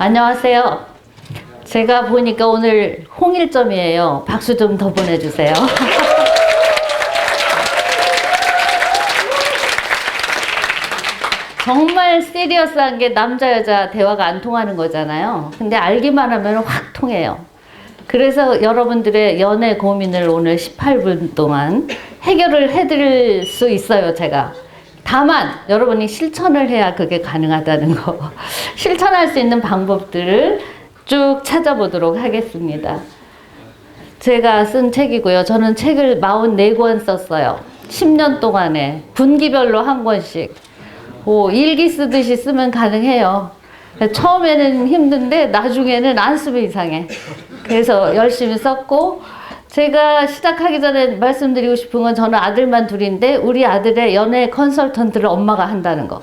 안녕하세요. 제가 보니까 오늘 홍일점이에요. 박수 좀 더 보내주세요. 정말 시리어스한 게 남자 여자 대화가 안 통하는 거잖아요. 근데 알기만 하면 확 통해요. 그래서 여러분들의 연애 고민을 오늘 18분 동안 해결을 해드릴 수 있어요, 제가. 다만 여러분이 실천을 해야 그게 가능하다는 거. 실천할 수 있는 방법들을 쭉 찾아보도록 하겠습니다. 제가 쓴 책이고요. 저는 책을 44권 썼어요. 10년 동안에 분기별로 한 권씩. 일기 쓰듯이 쓰면 가능해요. 처음에는 힘든데 나중에는 안 쓰면 이상해. 그래서 열심히 썼고, 제가 시작하기 전에 말씀드리고 싶은 건 저는 아들만 둘인데 우리 아들의 연애 컨설턴트를 엄마가 한다는 거.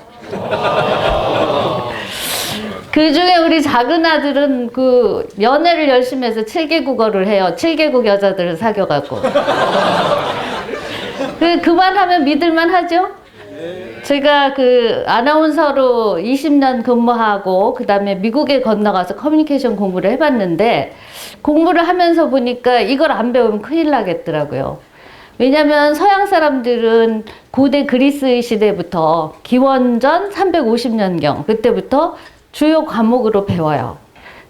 그 중에 우리 작은 아들은 그 연애를 열심히 해서 7개 국어를 해요. 7개국 여자들을 사귀어갖고. 그만하면 믿을만 하죠? 제가 그 아나운서로 20년 근무하고 그 다음에 미국에 건너가서 커뮤니케이션 공부를 해봤는데, 공부를 하면서 보니까 이걸 안 배우면 큰일 나겠더라고요. 왜냐면 서양 사람들은 고대 그리스 시대부터 기원전 350년경 그때부터 주요 과목으로 배워요.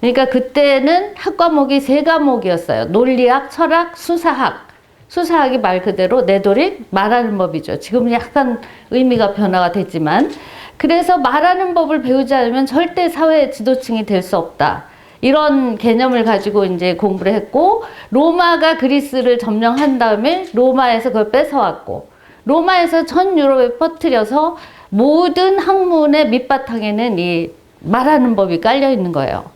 그러니까 그때는 학과목이 3과목이었어요. 논리학, 철학, 수사학. 수사학이 말 그대로 내도릭, 말하는 법이죠. 지금은 약간 의미가 변화가 됐지만, 그래서 말하는 법을 배우지 않으면 절대 사회 지도층이 될 수 없다. 이런 개념을 가지고 이제 공부를 했고, 로마가 그리스를 점령한 다음에 로마에서 그걸 뺏어왔고, 로마에서 전 유럽에 퍼뜨려서 모든 학문의 밑바탕에는 이 말하는 법이 깔려 있는 거예요.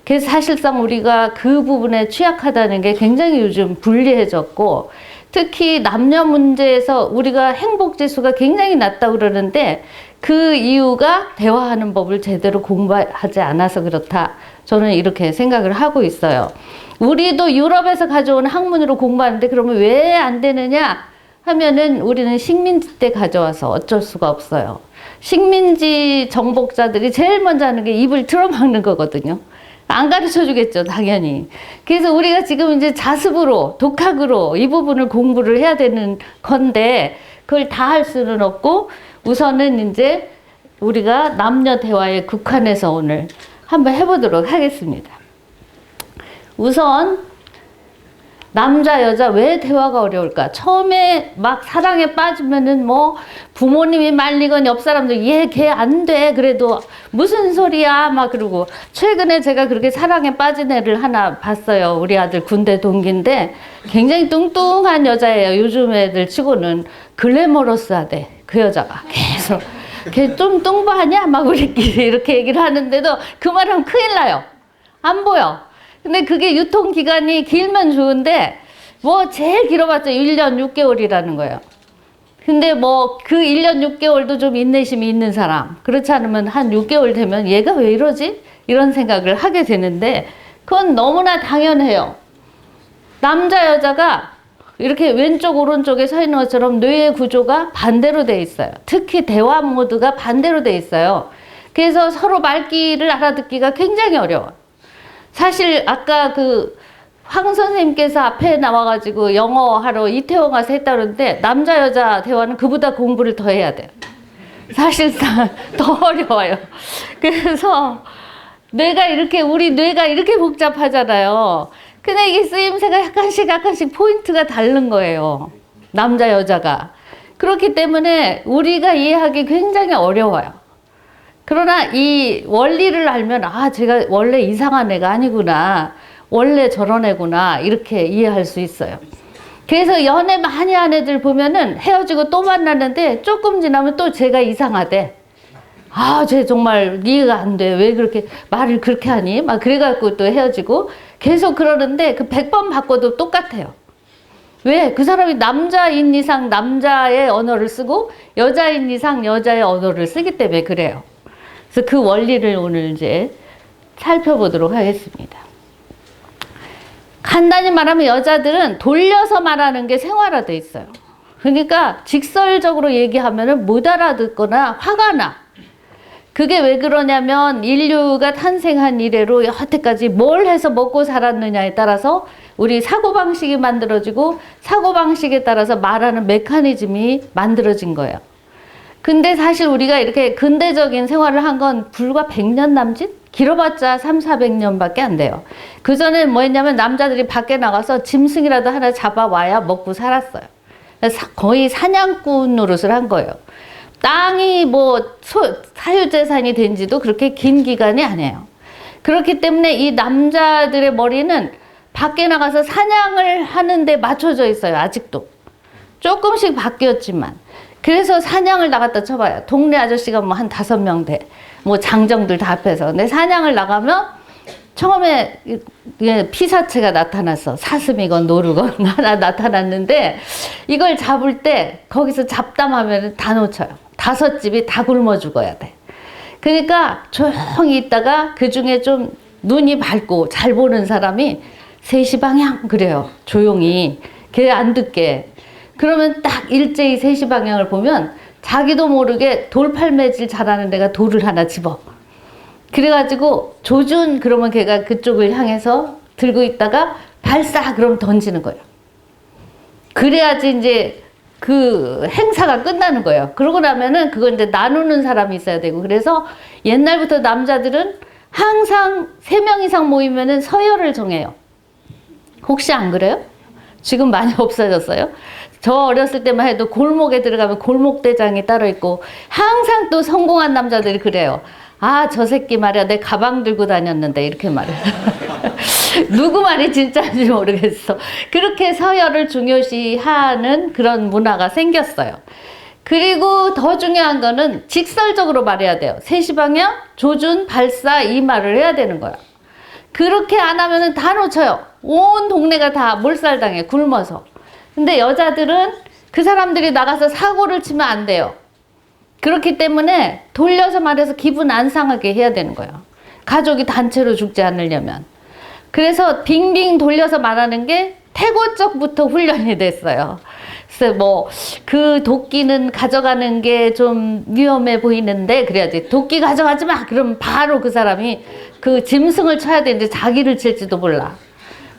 그래서 사실상 우리가 그 부분에 취약하다는 게 굉장히 요즘 불리해졌고, 특히 남녀 문제에서 우리가 행복 지수가 굉장히 낮다고 그러는데 그 이유가 대화하는 법을 제대로 공부하지 않아서 그렇다. 저는 이렇게 생각을 하고 있어요. 우리도 유럽에서 가져온 학문으로 공부하는데 그러면 왜 안 되느냐 하면은 우리는 식민지 때 가져와서 어쩔 수가 없어요. 식민지 정복자들이 제일 먼저 하는 게 입을 틀어막는 거거든요. 안 가르쳐 주겠죠, 당연히. 그래서 우리가 지금 이제 자습으로, 독학으로 이 부분을 공부를 해야 되는 건데, 그걸 다 할 수는 없고, 우선은 이제 우리가 남녀 대화에 국한해서 오늘 한번 해보도록 하겠습니다. 우선, 남자, 여자 왜 대화가 어려울까? 처음에 막 사랑에 빠지면은 뭐 부모님이 말리건 옆 사람들 얘 걔 안 돼. 그래도 무슨 소리야? 막 그러고, 최근에 제가 그렇게 사랑에 빠진 애를 하나 봤어요. 우리 아들 군대 동기인데 굉장히 뚱뚱한 여자예요. 요즘 애들 치고는 글래머러스하대. 그 여자가 계속 걔 좀 뚱보하냐? 막 우리끼리 이렇게 얘기를 하는데도 그 말하면 큰일 나요. 안 보여. 근데 그게 유통기간이 길면 좋은데, 뭐 제일 길어봤자 1년 6개월이라는 거예요. 근데 뭐 그 1년 6개월도 좀 인내심이 있는 사람, 그렇지 않으면 한 6개월 되면 얘가 왜 이러지? 이런 생각을 하게 되는데, 그건 너무나 당연해요. 남자, 여자가 이렇게 왼쪽, 오른쪽에 서 있는 것처럼 뇌의 구조가 반대로 돼 있어요. 특히 대화 모드가 반대로 돼 있어요. 그래서 서로 말귀를 알아듣기가 굉장히 어려워요. 사실 아까 그 황 선생님께서 앞에 나와가지고 영어 하러 이태원 가서 했다는데, 남자 여자 대화는 그보다 공부를 더 해야 돼요. 사실상 더 어려워요. 그래서 우리 뇌가 이렇게 복잡하잖아요. 근데 이게 쓰임새가 약간씩 포인트가 다른 거예요. 남자 여자가. 그렇기 때문에 우리가 이해하기 굉장히 어려워요. 그러나 이 원리를 알면, 아, 제가 원래 이상한 애가 아니구나. 원래 저런 애구나. 이렇게 이해할 수 있어요. 그래서 연애 많이 한 애들 보면은 헤어지고 또 만나는데 조금 지나면 또 제가 이상하대. 아, 쟤 정말 이해가 안 돼. 왜 그렇게 말을 그렇게 하니? 막 그래갖고 또 헤어지고 계속 그러는데 그 100번 바꿔도 똑같아요. 왜? 그 사람이 남자인 이상 남자의 언어를 쓰고 여자인 이상 여자의 언어를 쓰기 때문에 그래요. 그래서 그 원리를 오늘 이제 살펴보도록 하겠습니다. 간단히 말하면 여자들은 돌려서 말하는 게 생활화돼 있어요. 그러니까 직설적으로 얘기하면은 못 알아듣거나 화가 나. 그게 왜 그러냐면 인류가 탄생한 이래로 여태까지 뭘 해서 먹고 살았느냐에 따라서 우리 사고방식이 만들어지고 사고방식에 따라서 말하는 메커니즘이 만들어진 거예요. 근데 사실 우리가 이렇게 근대적인 생활을 한 건 불과 100년 남짓? 길어봤자 300~400년밖에 안 돼요. 그전엔 뭐 했냐면 남자들이 밖에 나가서 짐승이라도 하나 잡아와야 먹고 살았어요. 거의 사냥꾼 노릇을 한 거예요. 땅이 뭐 사유재산이 된 지도 그렇게 긴 기간이 아니에요. 그렇기 때문에 이 남자들의 머리는 밖에 나가서 사냥을 하는데 맞춰져 있어요. 아직도. 조금씩 바뀌었지만. 그래서 사냥을 나갔다 쳐봐요. 동네 아저씨가 뭐 한 5명 돼. 뭐 장정들 다 앞에서. 근데 사냥을 나가면 처음에 피사체가 나타났어. 사슴이건 노루건 하나 나타났는데 이걸 잡을 때 거기서 잡담하면 다 놓쳐요. 5집이 다 굶어 죽어야 돼. 그러니까 조용히 있다가 그 중에 좀 눈이 밝고 잘 보는 사람이 3시 방향 그래요. 조용히. 걔 안 듣게. 그러면 딱 일제히 3시 방향을 보면 자기도 모르게 돌팔매질 잘하는 데가 돌을 하나 집어. 그래가지고 조준 그러면 걔가 그쪽을 향해서 들고 있다가 발사 그럼 던지는 거예요. 그래야지 이제 그 행사가 끝나는 거예요. 그러고 나면은 그걸 이제 나누는 사람이 있어야 되고 그래서 옛날부터 남자들은 항상 3명 이상 모이면은 서열을 정해요. 혹시 안 그래요? 지금 많이 없어졌어요? 저 어렸을 때만 해도 골목에 들어가면 골목대장이 따로 있고 항상 또 성공한 남자들이 그래요. 아, 저 새끼 말이야. 내 가방 들고 다녔는데 이렇게 말해요. 누구 말이 진짜인지 모르겠어. 그렇게 서열을 중요시하는 그런 문화가 생겼어요. 그리고 더 중요한 거는 직설적으로 말해야 돼요. 3시 방향, 조준, 발사 이 말을 해야 되는 거야. 그렇게 안 하면은 다 놓쳐요. 온 동네가 다 몰살당해, 굶어서. 근데 여자들은 그 사람들이 나가서 사고를 치면 안 돼요. 그렇기 때문에 돌려서 말해서 기분 안 상하게 해야 되는 거예요. 가족이 단체로 죽지 않으려면. 그래서 빙빙 돌려서 말하는 게 태고 쪽부터 훈련이 됐어요. 그래서 뭐 그 도끼는 가져가는 게 좀 위험해 보이는데 그래야지. 도끼 가져가지 마. 그럼 바로 그 사람이 그 짐승을 쳐야 되는데 자기를 칠지도 몰라.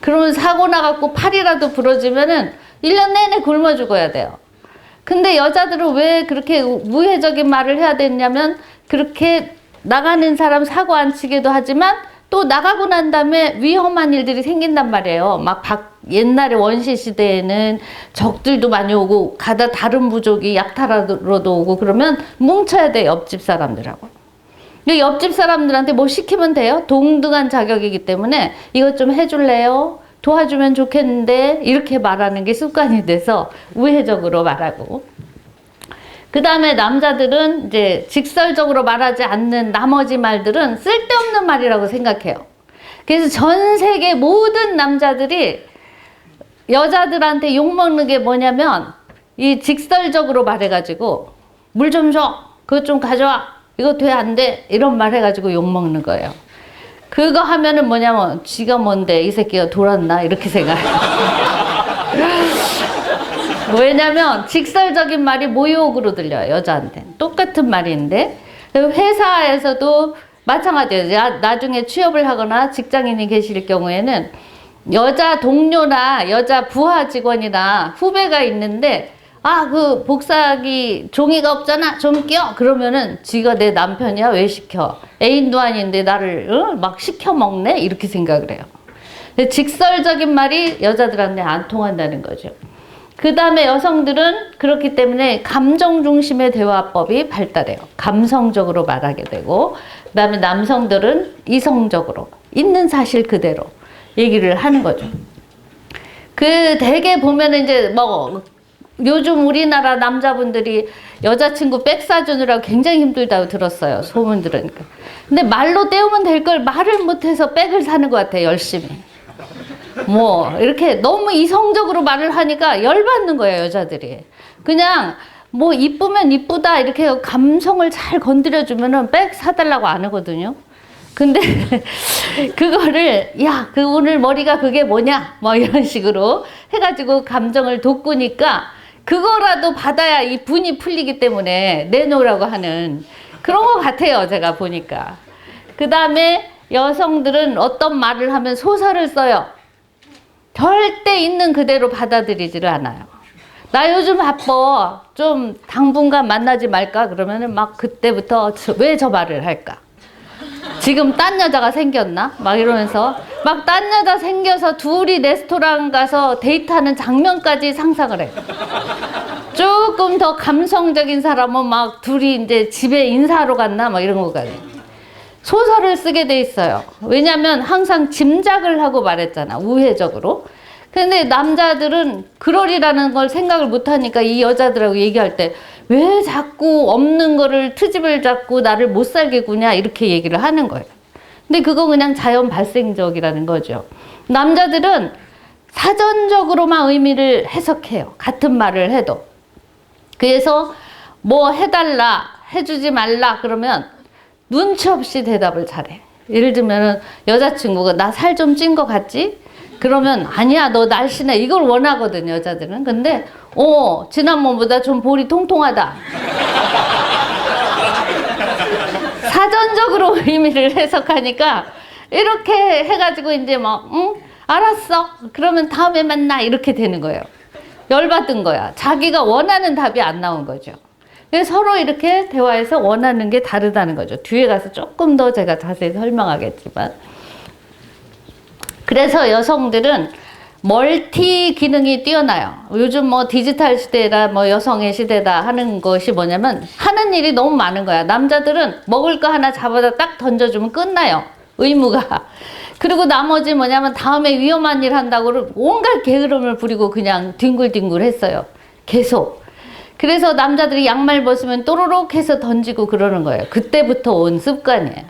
그러면 사고 나갖고 팔이라도 부러지면은 1년 내내 굶어 죽어야 돼요. 근데 여자들은 왜 그렇게 우회적인 말을 해야 되냐면 그렇게 나가는 사람 사고 안 치게도 하지만 또 나가고 난 다음에 위험한 일들이 생긴단 말이에요. 막 옛날에 원시 시대에는 적들도 많이 오고 가다 다른 부족이 약탈하러도 오고 그러면 뭉쳐야 돼, 옆집 사람들하고. 근데 옆집 사람들한테 뭐 시키면 돼요? 동등한 자격이기 때문에 이것 좀 해줄래요? 도와주면 좋겠는데 이렇게 말하는 게 습관이 돼서 우회적으로 말하고 그 다음에 남자들은 이제 직설적으로 말하지 않는 나머지 말들은 쓸데없는 말이라고 생각해요. 그래서 전 세계 모든 남자들이 여자들한테 욕먹는 게 뭐냐면 이 직설적으로 말해가지고 물 좀 줘, 그것 좀 가져와, 이거 돼 안 돼 이런 말 해가지고 욕먹는 거예요. 그거 하면은 뭐냐면 지가 뭔데 이 새끼가 돌았나 이렇게 생각해요. 왜냐면 직설적인 말이 모욕으로 들려요. 여자한테 똑같은 말인데 회사에서도 마찬가지예요. 나중에 취업을 하거나 직장인이 계실 경우에는 여자 동료나 여자 부하 직원이나 후배가 있는데 아, 그 복사기 종이가 없잖아. 좀 껴. 그러면은 지가 내 남편이야. 왜 시켜? 애인도 아닌데 나를 막 시켜 먹네. 이렇게 생각을 해요. 근데 직설적인 말이 여자들한테 안 통한다는 거죠. 그 다음에 여성들은 그렇기 때문에 감정 중심의 대화법이 발달해요. 감성적으로 말하게 되고 그 다음에 남성들은 이성적으로 있는 사실 그대로 얘기를 하는 거죠. 그 대개 보면은 이제 뭐 요즘 우리나라 남자분들이 여자친구 백 사주느라고 굉장히 힘들다고 들었어요. 소문 들으니까. 근데 말로 때우면 될 걸 말을 못해서 백을 사는 것 같아요. 열심히. 뭐 이렇게 너무 이성적으로 말을 하니까 열받는 거예요. 여자들이. 그냥 뭐 이쁘면 이쁘다 이렇게 감성을 잘 건드려주면은 백 사달라고 안 하거든요. 근데 그거를 야, 그 오늘 머리가 그게 뭐냐 뭐 이런 식으로 해가지고 감정을 돋구니까 그거라도 받아야 이 분이 풀리기 때문에 내놓으라고 하는 그런 것 같아요, 제가 보니까. 그 다음에 여성들은 어떤 말을 하면 소설을 써요. 절대 있는 그대로 받아들이지를 않아요. 나 요즘 바빠. 좀 당분간 만나지 말까? 그러면은 막 그때부터 왜 저 말을 할까? 지금 딴 여자가 생겼나? 막 이러면서 막 딴 여자 생겨서 둘이 레스토랑 가서 데이트하는 장면까지 상상을 해요. 조금 더 감성적인 사람은 막 둘이 이제 집에 인사하러 갔나? 막 이런 거까지. 소설을 쓰게 돼 있어요. 왜냐면 항상 짐작을 하고 말했잖아. 우회적으로. 근데 남자들은 그러리라는 걸 생각을 못 하니까 이 여자들하고 얘기할 때 왜 자꾸 없는 거를 트집을 잡고 나를 못 살게 구냐 이렇게 얘기를 하는 거예요. 근데 그거 그냥 자연 발생적이라는 거죠. 남자들은 사전적으로만 의미를 해석해요. 같은 말을 해도. 그래서 뭐 해달라, 해주지 말라 그러면 눈치 없이 대답을 잘해. 예를 들면 여자친구가 나 살 좀 찐 거 같지? 그러면 아니야 너 날씬해 이걸 원하거든 여자들은. 근데 지난번보다 좀 볼이 통통하다. 사전적으로 의미를 해석하니까 이렇게 해가지고 이제 막 응? 알았어 그러면 다음에 만나 이렇게 되는 거예요. 열받은 거야. 자기가 원하는 답이 안 나온 거죠. 그래서 서로 이렇게 대화해서 원하는 게 다르다는 거죠. 뒤에 가서 조금 더 제가 자세히 설명하겠지만. 그래서 여성들은 멀티 기능이 뛰어나요. 요즘 뭐 디지털 시대라 뭐 여성의 시대다 하는 것이 뭐냐면 하는 일이 너무 많은 거야. 남자들은 먹을 거 하나 잡아다 딱 던져주면 끝나요. 의무가. 그리고 나머지 뭐냐면 다음에 위험한 일 한다고 온갖 게으름을 부리고 그냥 뒹굴뒹굴 했어요. 계속. 그래서 남자들이 양말 벗으면 또로록 해서 던지고 그러는 거예요. 그때부터 온 습관이에요.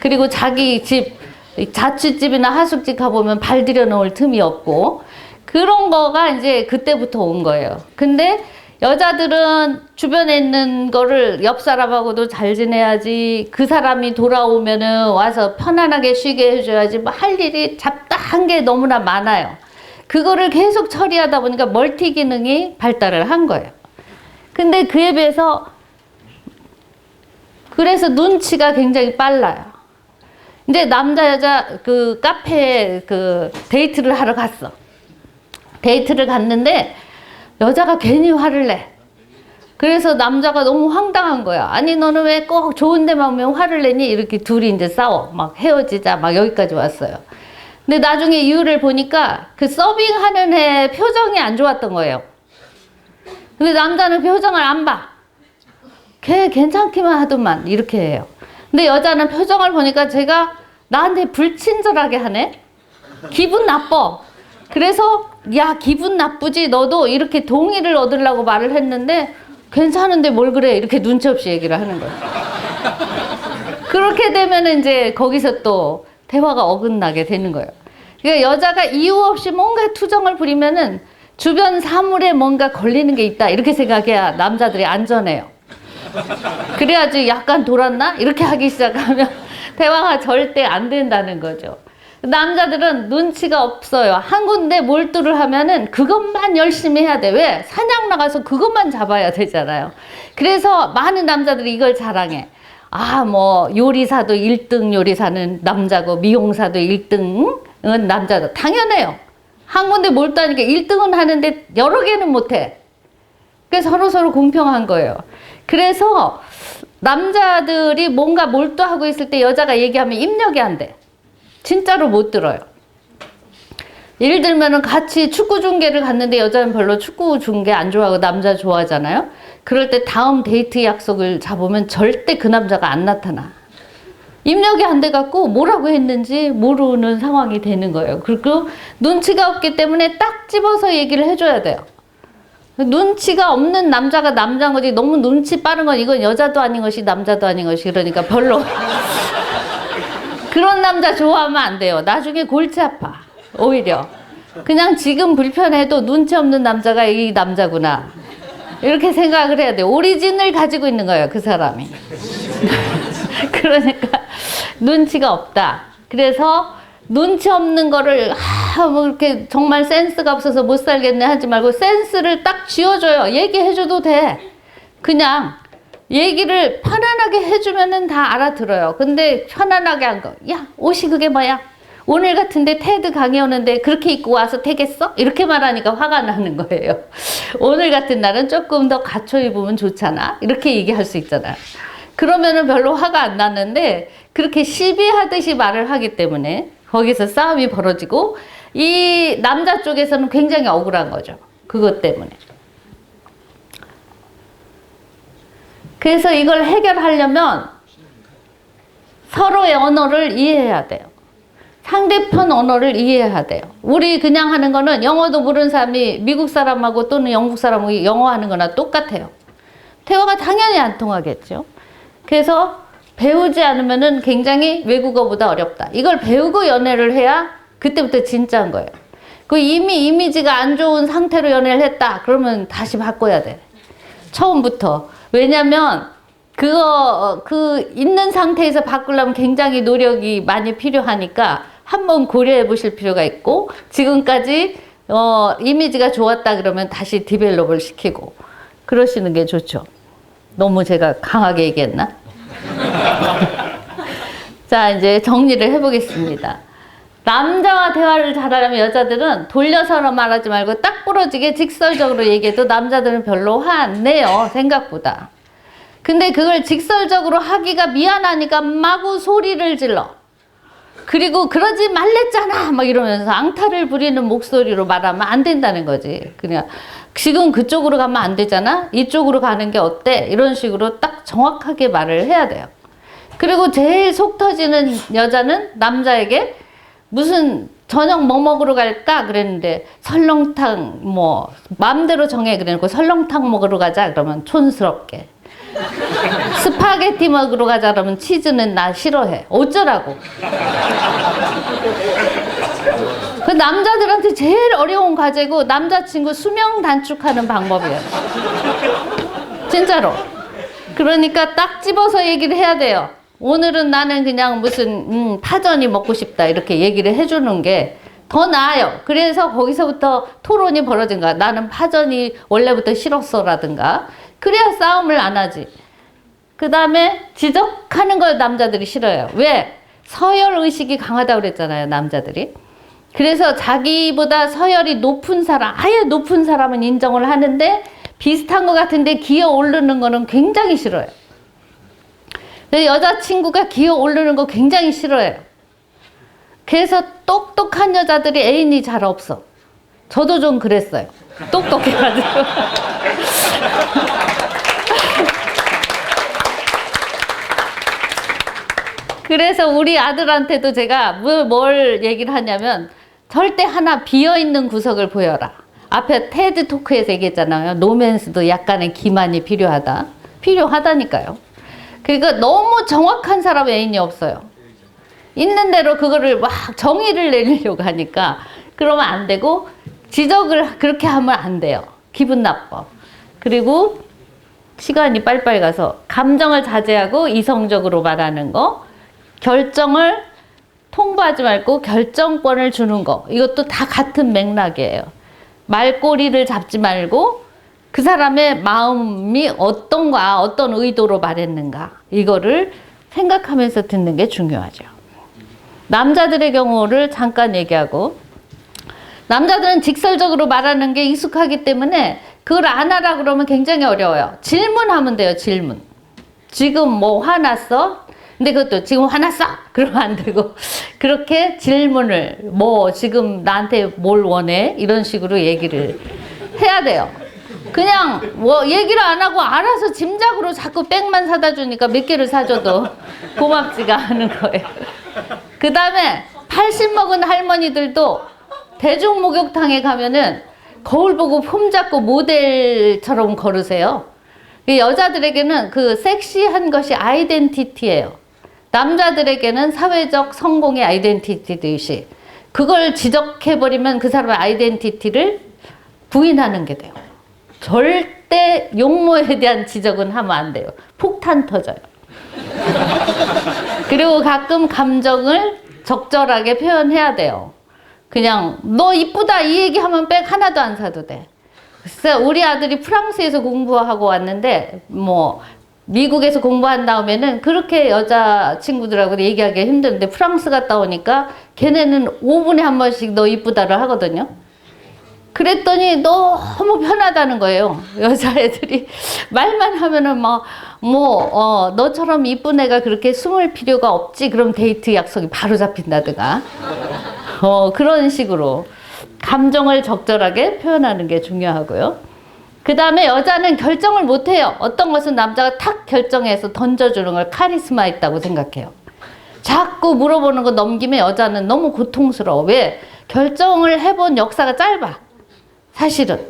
그리고 자기 집 자취집이나 하숙집 가보면 발 들여 놓을 틈이 없고 그런 거가 이제 그때부터 온 거예요. 근데 여자들은 주변에 있는 거를 옆 사람하고도 잘 지내야지, 그 사람이 돌아오면은 와서 편안하게 쉬게 해줘야지, 뭐 할 일이 잡다한 게 너무나 많아요. 그거를 계속 처리하다 보니까 멀티 기능이 발달을 한 거예요. 근데 그에 비해서 그래서 눈치가 굉장히 빨라요. 이제 남자 여자 그 카페에 그 데이트를 하러 갔어. 데이트를 갔는데 여자가 괜히 화를 내. 그래서 남자가 너무 황당한 거야. 아니 너는 왜 꼭 좋은 데만 오면 화를 내니? 이렇게 둘이 이제 싸워. 막 헤어지자 막 여기까지 왔어요. 근데 나중에 이유를 보니까 그 서빙하는 애 표정이 안 좋았던 거예요. 근데 남자는 표정을 안 봐. 걔 괜찮기만 하더만 이렇게 해요. 근데 여자는 표정을 보니까 제가 나한테 불친절하게 하네? 기분 나빠. 그래서 야 기분 나쁘지 너도 이렇게 동의를 얻으려고 말을 했는데 괜찮은데 뭘 그래 이렇게 눈치 없이 얘기를 하는 거예요. 그렇게 되면 이제 거기서 또 대화가 어긋나게 되는 거예요. 그러니까 여자가 이유 없이 뭔가 투정을 부리면은 주변 사물에 뭔가 걸리는 게 있다 이렇게 생각해야 남자들이 안전해요. 그래야지 약간 돌았나? 이렇게 하기 시작하면 대화가 절대 안 된다는 거죠. 남자들은 눈치가 없어요. 한 군데 몰두를 하면은 그것만 열심히 해야 돼. 왜? 사냥 나가서 그것만 잡아야 되잖아요. 그래서 많은 남자들이 이걸 자랑해. 아, 뭐 요리사도 1등 요리사는 남자고 미용사도 1등은 남자다. 당연해요. 한 군데 몰두하니까 1등은 하는데 여러 개는 못해. 그래서 서로 공평한 거예요. 그래서 남자들이 뭔가 몰두하고 있을 때 여자가 얘기하면 입력이 안 돼. 진짜로 못 들어요. 예를 들면은 같이 축구 중계를 갔는데 여자는 별로 축구 중계 안 좋아하고 남자 좋아하잖아요. 그럴 때 다음 데이트 약속을 잡으면 절대 그 남자가 안 나타나. 입력이 안 돼갖고 뭐라고 했는지 모르는 상황이 되는 거예요. 그리고 눈치가 없기 때문에 딱 집어서 얘기를 해줘야 돼요. 눈치가 없는 남자가 남자인 거지 너무 눈치 빠른 건 이건 여자도 아닌 것이 남자도 아닌 것이 그러니까 별로 그런 남자 좋아하면 안 돼요. 나중에 골치 아파. 오히려 그냥 지금 불편해도 눈치 없는 남자가 이 남자구나 이렇게 생각을 해야 돼요. 오리진을 가지고 있는 거예요 그 사람이. 그러니까 눈치가 없다. 그래서 눈치 없는 거를 뭐 이렇게 정말 센스가 없어서 못 살겠네 하지 말고 센스를 딱 쥐어줘요. 얘기해줘도 돼. 그냥 얘기를 편안하게 해주면은 다 알아들어요. 근데 편안하게 한 거. 야, 옷이 그게 뭐야? 오늘 같은데 테드 강의 오는데 그렇게 입고 와서 되겠어? 이렇게 말하니까 화가 나는 거예요. 오늘 같은 날은 조금 더 갖춰 입으면 좋잖아. 이렇게 얘기할 수 있잖아요. 그러면은 별로 화가 안 나는데 그렇게 시비하듯이 말을 하기 때문에 거기서 싸움이 벌어지고 이 남자 쪽에서는 굉장히 억울한 거죠. 그것 때문에. 그래서 이걸 해결하려면 서로의 언어를 이해해야 돼요. 상대편 언어를 이해해야 돼요. 우리 그냥 하는 거는 영어도 모르는 사람이 미국 사람하고 또는 영국 사람하고 영어 하는 거나 똑같아요. 대화가 당연히 안 통하겠죠. 그래서 배우지 않으면은 굉장히 외국어보다 어렵다. 이걸 배우고 연애를 해야 그때부터 진짜인 거예요. 그 이미 이미지가 안 좋은 상태로 연애를 했다. 그러면 다시 바꿔야 돼. 처음부터. 왜냐면 그 있는 상태에서 바꾸려면 굉장히 노력이 많이 필요하니까 한번 고려해 보실 필요가 있고 지금까지 이미지가 좋았다 그러면 다시 디벨롭을 시키고 그러시는 게 좋죠. 너무 제가 강하게 얘기했나? 자, 이제 정리를 해보겠습니다. 남자와 대화를 잘하려면 여자들은 돌려서 말하지 말고 딱 부러지게 직설적으로 얘기해도 남자들은 별로 화 안 내요, 생각보다. 근데 그걸 직설적으로 하기가 미안하니까 마구 소리를 질러. 그리고 그러지 말랬잖아 막 이러면서 앙탈을 부리는 목소리로 말하면 안 된다는 거지. 그냥 지금 그쪽으로 가면 안 되잖아, 이쪽으로 가는 게 어때, 이런 식으로 딱 정확하게 말을 해야 돼요. 그리고 제일 속 터지는 여자는 남자에게 무슨 저녁 뭐 먹으러 갈까 그랬는데 설렁탕 뭐 마음대로 정해 그래놓고 설렁탕 먹으러 가자 그러면 촌스럽게, 스파게티 먹으러 가자 그러면 치즈는 나 싫어해. 어쩌라고. 그 남자들한테 제일 어려운 과제고 남자친구 수명 단축하는 방법이에요. 진짜로. 그러니까 딱 집어서 얘기를 해야 돼요. 오늘은 나는 그냥 무슨 파전이 먹고 싶다 이렇게 얘기를 해주는 게 더 나아요. 그래서 거기서부터 토론이 벌어진 거야. 나는 파전이 원래부터 싫었어 라든가. 그래야 싸움을 안 하지. 그 다음에 지적하는 걸 남자들이 싫어해요. 왜? 서열 의식이 강하다고 그랬잖아요, 남자들이. 그래서 자기보다 서열이 높은 사람, 아예 높은 사람은 인정을 하는데 비슷한 것 같은데 기어 오르는 거는 굉장히 싫어요. 여자친구가 기어 오르는 거 굉장히 싫어해요. 그래서 똑똑한 여자들이 애인이 잘 없어. 저도 좀 그랬어요. 똑똑해가지고. 그래서 우리 아들한테도 제가 뭘 얘기를 하냐면 절대 하나 비어있는 구석을 보여라. 앞에 테드 토크에서 얘기했잖아요. 노맨스도 약간의 기만이 필요하다. 필요하다니까요. 그러니까 너무 정확한 사람 애인이 없어요. 있는 대로 그거를 막 정의를 내리려고 하니까 그러면 안 되고 지적을 그렇게 하면 안 돼요. 기분 나빠. 그리고 시간이 빨빨 가서 감정을 자제하고 이성적으로 말하는 거, 결정을 통보하지 말고 결정권을 주는 거, 이것도 다 같은 맥락이에요. 말꼬리를 잡지 말고 그 사람의 마음이 어떤가, 어떤 의도로 말했는가, 이거를 생각하면서 듣는 게 중요하죠. 남자들의 경우를 잠깐 얘기하고, 남자들은 직설적으로 말하는 게 익숙하기 때문에 그걸 안 하라 그러면 굉장히 어려워요. 질문하면 돼요, 질문. 지금 뭐 화났어? 근데 그것도 지금 화났어? 그러면 안 되고, 그렇게 질문을, 뭐 지금 나한테 뭘 원해? 이런 식으로 얘기를 해야 돼요. 그냥 뭐 얘기를 안 하고 알아서 짐작으로 자꾸 백만 사다 주니까 몇 개를 사줘도 고맙지가 않은 거예요. 그 다음에 80 먹은 할머니들도 대중목욕탕에 가면은 거울 보고 폼 잡고 모델처럼 걸으세요. 여자들에게는 그 섹시한 것이 아이덴티티예요. 남자들에게는 사회적 성공의 아이덴티티듯이 그걸 지적해버리면 그 사람의 아이덴티티를 부인하는 게 돼요. 절대 용모에 대한 지적은 하면 안 돼요. 폭탄 터져요. 그리고 가끔 감정을 적절하게 표현해야 돼요. 그냥 너 이쁘다 이 얘기하면 백 하나도 안 사도 돼. 그래서 우리 아들이 프랑스에서 공부하고 왔는데 뭐 미국에서 공부한 다음에는 그렇게 여자 친구들하고 얘기하기 힘든데 프랑스 갔다 오니까 걔네는 5분에 한 번씩 너 이쁘다를 하거든요. 그랬더니 너무 편하다는 거예요. 여자애들이 말만 하면은 너처럼 이쁜 애가 그렇게 숨을 필요가 없지. 그럼 데이트 약속이 바로 잡힌다든가. 그런 식으로 감정을 적절하게 표현하는 게 중요하고요. 그 다음에 여자는 결정을 못해요. 어떤 것은 남자가 탁 결정해서 던져주는 걸 카리스마 있다고 생각해요. 자꾸 물어보는 거 넘기면 여자는 너무 고통스러워. 왜? 결정을 해본 역사가 짧아. 사실은.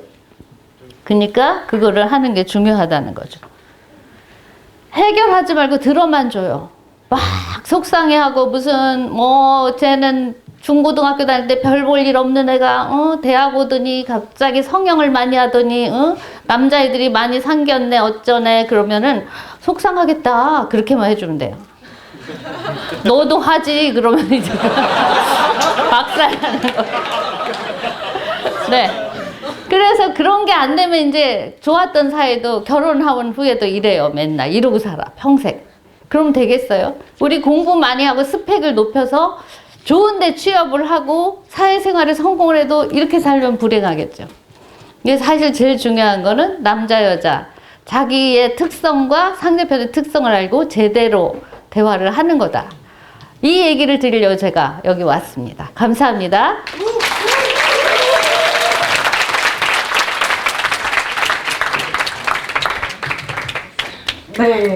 그러니까 그거를 하는 게 중요하다는 거죠. 해결하지 말고 들어만 줘요. 막 속상해하고 무슨 쟤는 중고등학교 다닐 때 별 볼 일 없는 애가 대학 오더니 갑자기 성형을 많이 하더니 남자애들이 많이 상견네 어쩌네 그러면은 속상하겠다 그렇게만 해주면 돼요. 너도 하지 그러면 이제 박살나는 거예요. 네. 그래서 그런 게 안 되면 이제 좋았던 사이도 결혼한 후에도 이래요. 맨날 이러고 살아 평생. 그럼 되겠어요? 우리 공부 많이 하고 스펙을 높여서 좋은데 취업을 하고 사회생활에 성공을 해도 이렇게 살면 불행하겠죠. 근데 사실 제일 중요한 거는 남자 여자 자기의 특성과 상대편의 특성을 알고 제대로 대화를 하는 거다. 이 얘기를 드리려고 제가 여기 왔습니다. 감사합니다. 네.